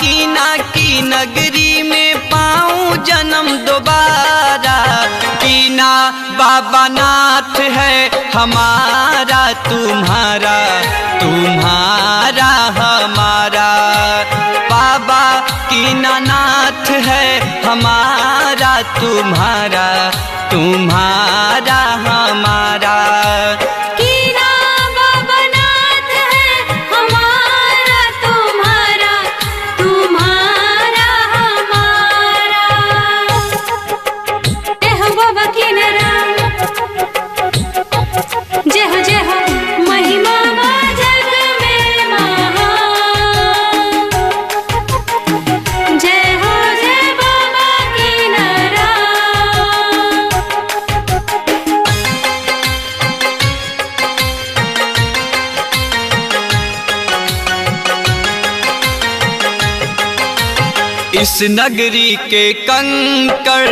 कीना की नगरी में पाऊं जन्म दोबारा। कीना बाबा नाथ है हमारा, तुम्हारा तुम्हारा हमारा। बाबा कीना नाथ है हमारा, तुम्हारा तुम्हारा हमारा। इस नगरी के कंकड़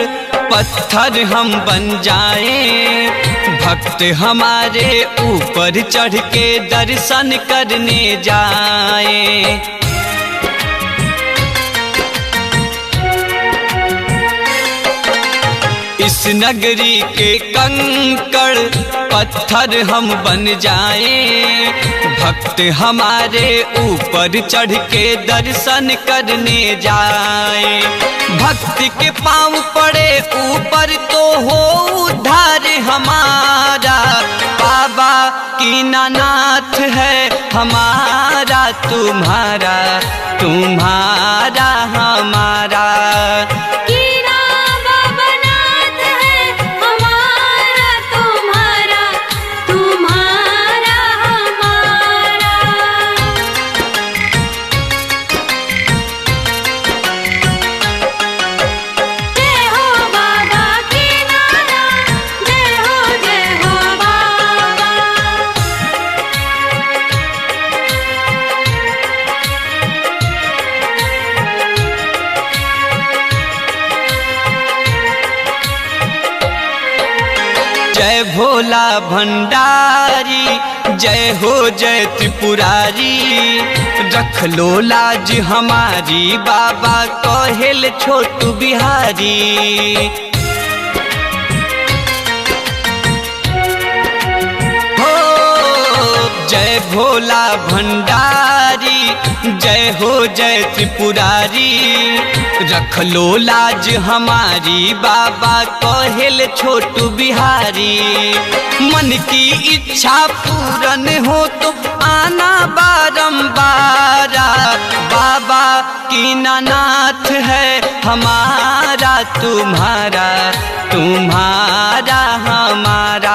पत्थर हम बन जाएं, भक्त हमारे ऊपर चढ़ के दर्शन करने जाएं। इस नगरी के कंकड़ पत्थर हम बन जाएं, भक्त हमारे ऊपर चढ़ के दर्शन करने जाए। भक्त के पाँव पड़े ऊपर तो हो उद्धार हमारा। बाबा कीना नाथ है हमारा, तुम्हारा तुम्हारा हमारा। जय भोला भंडारी, जय हो जय त्रिपुरारी। रख लो लाज हमारी, बाबा कहेल छोटू बिहारी। हो जय भोला भंडारी, जय हो जय त्रिपुरारी। रख लो लाज हमारी, बाबा कहेल छोटू बिहारी। मन की इच्छा पूरन हो तो आना बारंबार। बाबा कीना नाथ है हमारा, तुम्हारा तुम्हारा हमारा।